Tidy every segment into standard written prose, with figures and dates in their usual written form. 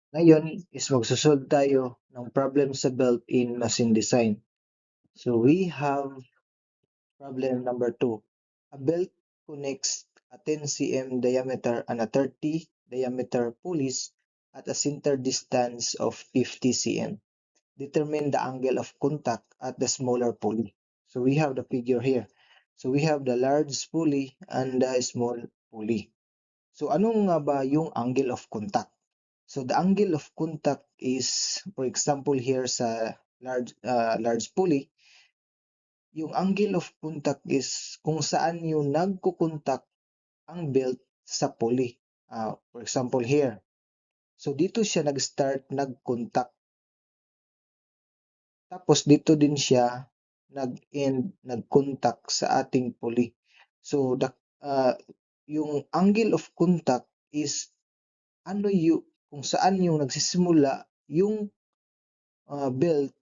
Ngayon is magsosolve tayo ng problem sa belt in machine design. So we have problem number 2. A belt connects a 10 cm diameter and a 30 diameter pulleys at a center distance of 50 cm. Determine the angle of contact at the smaller pulley. So we have the figure here. So we have the large pulley and the small pulley. So ano nga ba yung angle of contact? So the angle of contact is, for example here sa large pulley, yung angle of contact is kung saan yung nagkukontak ang belt sa pulley. For example here. So dito siya nag-start nag-contact. Tapos dito din siya nag-end, nag-contact sa ating pulley. So yung angle of contact is kung saan yung nagsisimula yung belt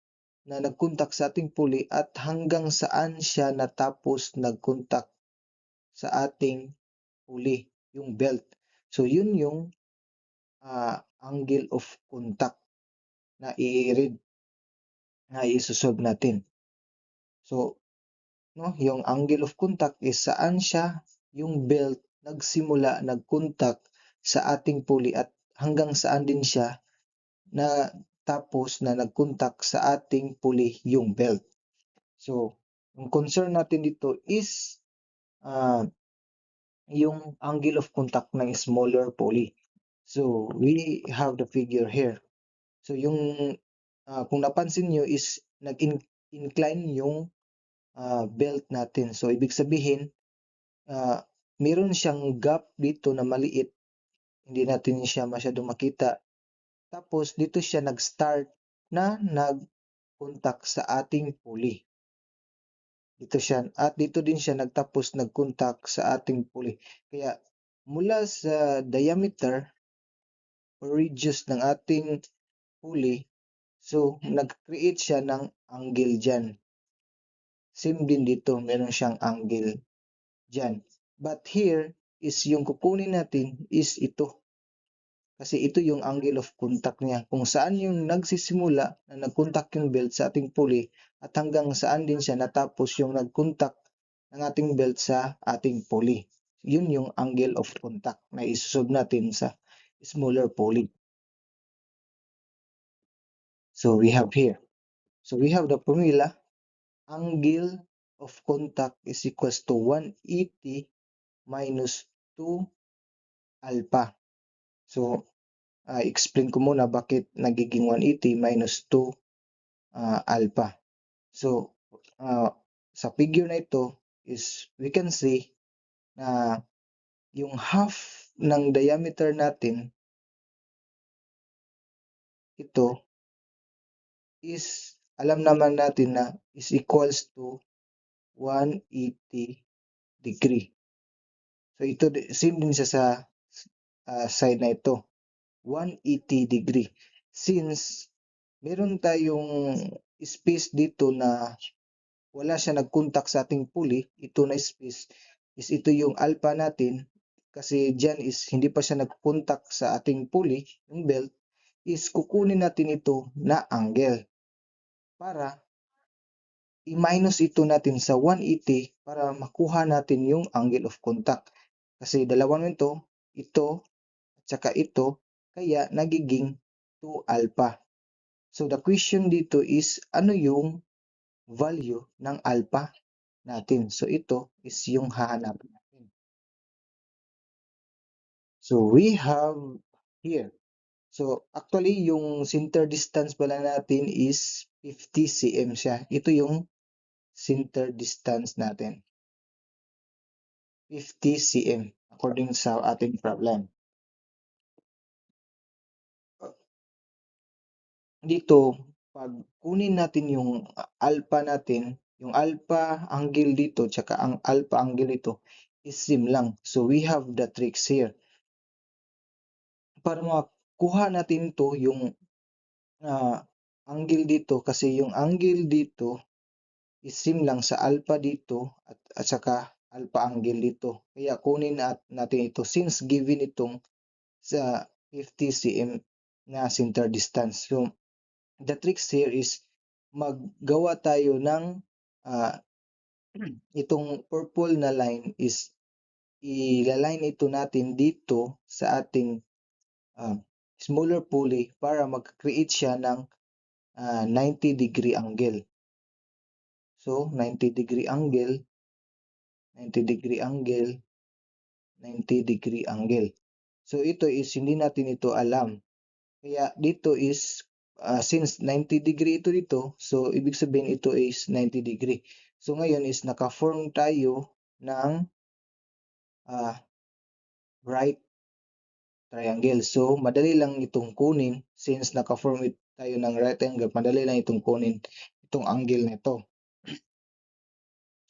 na nag-contact sa ating pulley at hanggang saan siya natapos nag-contact sa ating pulley, yung belt. So yun yung angle of contact na i-read, na i-solve natin. So yung angle of contact is saan siya yung belt nagsimula nag-contact sa ating pulley at hanggang saan din siya na tapos na nag-contact sa ating pulley yung belt. So ang concern natin dito is yung angle of contact ng smaller pulley. So we have the figure here. So yung kung napansin nyo is nag-incline yung belt natin. So ibig sabihin meron siyang gap dito na maliit, hindi natin siya masyadong makita. Tapos dito siya nag-start na nag-contact sa ating pulley. Dito din siya nagtapos nag-contact sa ating pulley. Kaya mula sa diameter or radius ng ating pulley, so nag-create siya ng angle dyan. Same din dito, meron siyang angle dyan. But here is yung kukunin natin is ito. Kasi ito yung angle of contact niya. Kung saan yung nagsisimula na nag-contact yung belt sa ating pulley at hanggang saan din siya natapos yung nag-contact ng ating belt sa ating pulley. Yun yung angle of contact na isusolve natin sa smaller pulley. So we have here. So we have the formula. Angle of contact is equals to 180 minus 2 alpha. So explain ko muna bakit nagiging 180 minus 2 alpha. So sa figure na ito is we can see na yung half ng diameter natin ito is alam naman natin na is equals to 180 degree. So ito same din siya sa side na ito, 180 degree. Since meron tayong space dito na wala siya nag-contact sa ating pulley, ito na space is ito yung alpha natin kasi dyan is hindi pa siya nag-contact sa ating pulley, yung belt, is kukunin natin ito na angle para i-minus ito natin sa 180 para makuha natin yung angle of contact. Kasi dalawa ito at saka ito, kaya nagiging 2 alpha. So the question dito is ano yung value ng alpha natin. So ito is yung hahanapin natin. So we have here. So actually yung center distance pala natin is 50 cm siya. Ito yung center distance natin. 50 cm according sa ating problem. Dito, pag kunin natin yung alpha natin, yung alpha angle dito tsaka ang alpha angle dito is same lang. So we have the tricks here. Para makuha natin to yung angle dito kasi yung angle dito is same lang sa alpha dito at saka alpha angle dito. Kaya kunin natin ito since given itong sa 50 cm na center distance. So, the tricks here is maggawa tayo ng itong purple na line is ilaline ito natin dito sa ating smaller pulley para mag-create siya ng 90-degree angle. So, 90-degree angle, 90-degree angle, 90-degree angle. So, ito is hindi natin ito alam. Kaya dito is, since 90-degree ito dito, so ibig sabihin ito is 90-degree. So, ngayon is naka-form tayo ng right triangle. So, madali lang itong kunin since naka-form tayo ng right angle, madali lang itong kunin itong angle nito.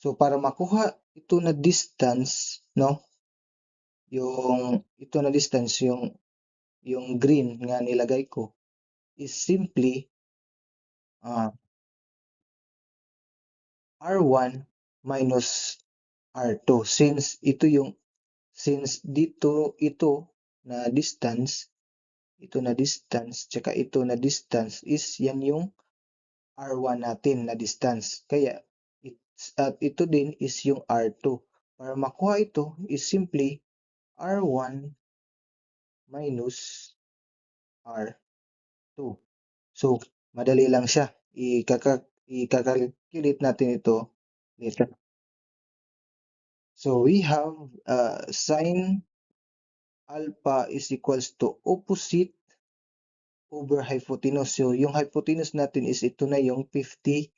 So, para makuha ito na distance, no? Ito na distance, yung green nga nilagay ko is simply R1 minus R2. Since dito ito na distance, tsaka ito na distance is yan yung R1 natin na distance. Kaya at ito din is yung R2. Para makuha ito is simply R1 minus R2. So, madali lang siya. I-calculate natin ito later. So, we have sine alpha is equals to opposite over hypotenuse. So, yung hypotenuse natin is ito na yung 50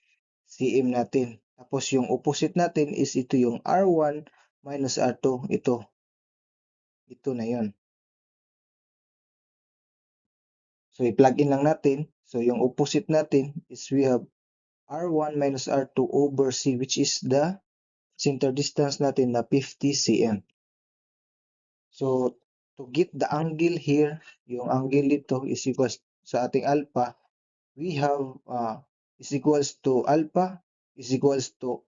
cm natin. Tapos, yung opposite natin is ito yung R1 minus R2. Ito na yun. So, i-plug in lang natin. So, yung opposite natin is we have R1 minus R2 over C, which is the center distance natin na 50 cm. So, to get the angle here, yung angle dito is equals sa ating alpha, we have is equals to alpha is equals to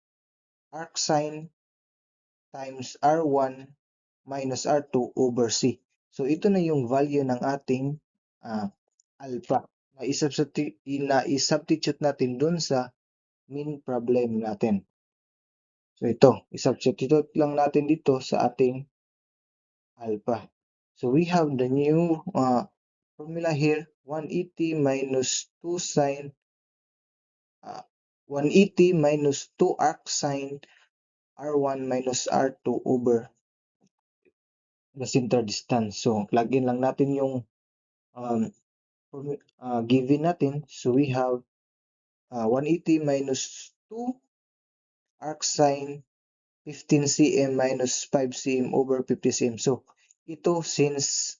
arc sine times R1 minus R2 over C. So, ito na yung value ng ating alpha na i-substitute natin dun sa main problem natin. So, ito, i-substitute lang natin dito sa ating alpha. So, we have the new formula here, 180 minus 2 sine 180 minus 2 arc sine R1 minus R2 over the center distance. So, plug in lang natin yung given natin. So, we have 180 minus 2 arc sine 15 cm minus 5 cm over 50 cm. So, ito since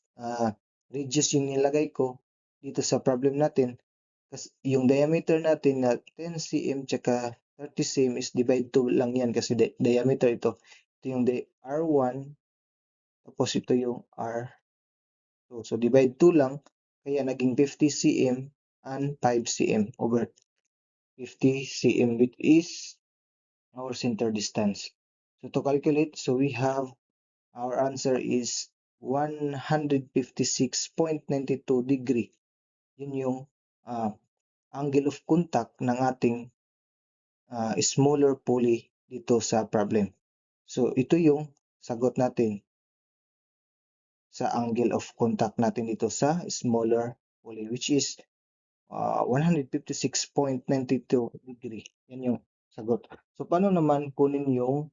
radius yung nilagay ko dito sa problem natin, kasi yung diameter natin na 10 cm tsaka 30 cm is divide 2 lang yan kasi diameter ito. Ito yung R1 tapos ito yung R2. So, divide 2 lang kaya naging 50 cm and 5 cm over 50 cm, which is our center distance. So, to calculate, so we have our answer is 156.92 degree. Yun yung angle of contact ng ating smaller pulley dito sa problem. So, ito yung sagot natin sa angle of contact natin dito sa smaller pulley, which is 156.92 degree. Yan yung sagot. So, paano naman kunin yung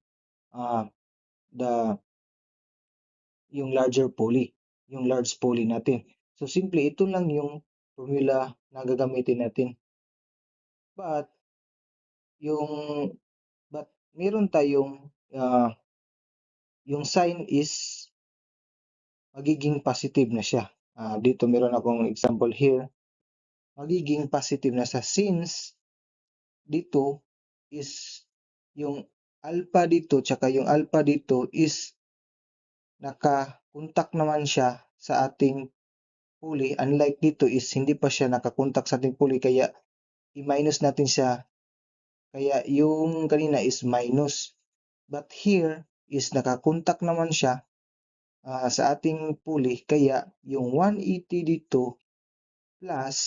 yung larger pulley, yung large pulley natin? So, simple, ito lang yung formula na gagamitin natin. But meron tayong yung sign is magiging positive na siya. Dito meron akong example here. Magiging positive na siya since dito is yung alpha dito tsaka yung alpha dito is naka-contact naman siya sa ating pulley. Unlike dito is hindi pa siya naka-contact sa ating pulley kaya i-minus natin siya. Kaya yung kanina is minus. But here is naka-contact naman siya sa ating pulley kaya yung 180 dito plus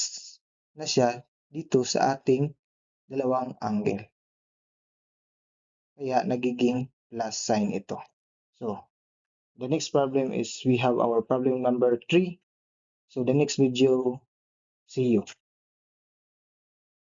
na siya dito sa ating dalawang angle. Kaya nagiging plus sign ito. So, the next problem is we have our problem number 3. So, the next video, see you.